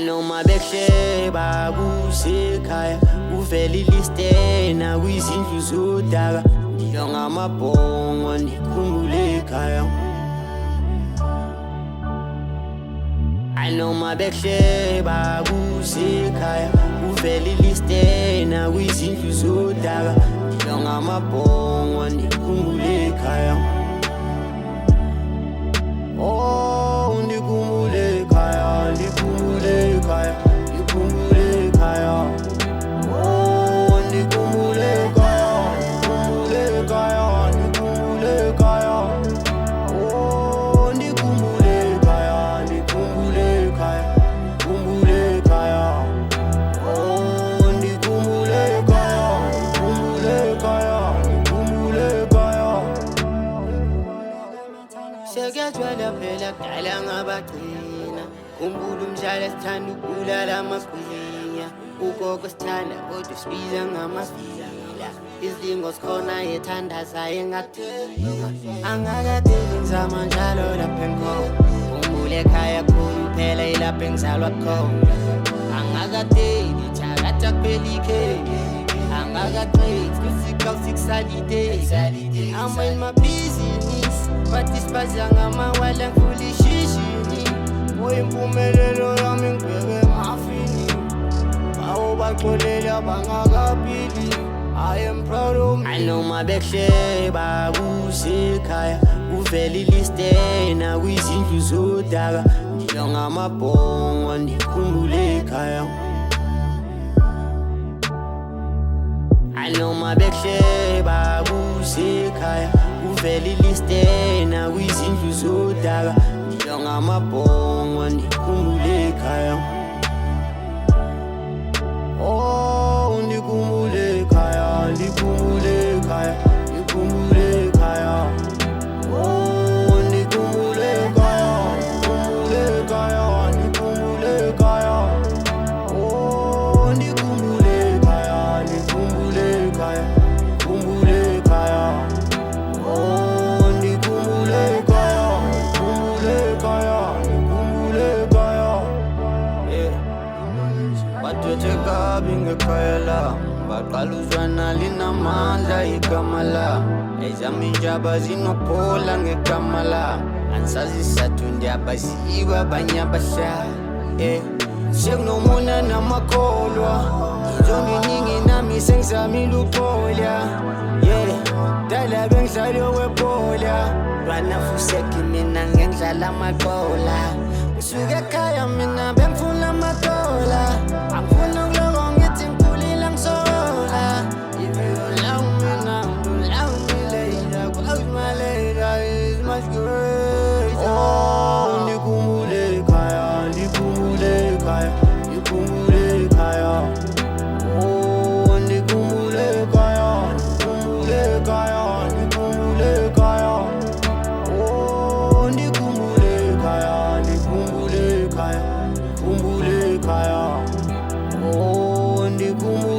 noma bekusheba kusekhaya uvela iliste nakwizindlu zodaka ngidla ngamabhongo ndikhumbule ekhaya noma bekusheba kusekhaya uvela iliste nakwizindlu zodaka ngidla ngamabhongo ndikhumbule ekhaya oh ndikhumbule ekhaya ndikhumbule ekhaya ndikhumbule ekhaya oh ndikhumbule ekhaya ndikhumbule ekhaya ndikhumbule ekhaya oh ndikhumbule ekhaya ndikhumbule ekhaya ndikhumbule ekhaya oh ndikhumbule ekhaya ndikhumbule ekhaya ndikhumbule ekhaya sekuyagcwala phela kudala ngabagcina khumbula umdlalo sithanda ukubulala amagwinya ugogo sithanda kodwa sibiza ngamavila izidingo sikhona yethandaza engadinga angakadeli ngizama njalo lapha engikhona khumbula ekhaya khulu phela ilapha engizalwa khona angakadeli thakatha kuphela ikheli angakaqedi kusikawusi kusalide I'm in my business batispaza ngamawala ngivula ishishini impumelelo yami ngibheke emafini bawo baxolela bangakaphili I am proud of me noma bekusheba kusekhaya uvela iliste nakwizindlu zodaka ngidla ngamabhongo ndikhumbule ekhaya noma bekusheba kusekhaya uvela iliste nakwizindlu zodaka ngidla ngamabhongo ndikhumbule ekhaya oh ndikhumbule ekhaya ndikhumbule ekhaya ndikhumbule ekhaya oh ndikhumbule ekhaya ndikhumbule ekhaya ndikhumbule ekhaya oh ndikhumbule ekhaya ndikhumbule ekhaya ndikhumbule ekhaya oh ndikhumbule ekhaya ndikhumbule ekhaya ndikhumbule ekhaya bathwethe kabi ngekhaya la baqala uzwana linamandla igama la ezami injaba zinophola ngegama la angisazi isathu ndiyabaziwa abanye abahla sekunomona namakholwa injongo iningi nami sengizamile ukuphola dala bengidlali okwebhola lwanafuseki mina ngengidlala amaqola ngisuke ekhaya mina bengifuna amadola angifuna ukuloko ngithi ngikhulile ngisola ivilo lami mina ngilangileyla cause my later is much greater oh ndikhumbule ekhaya ndikhumbule ekhaya ndikhumbule ekhaya oh ndikhumbule ekhaya ndikhumbule ekhaya ndikhumbule ekhaya oh ndikhumbule ekhaya ndikhumbule ekhaya ndikhumbule ekhaya oh ndikhumbule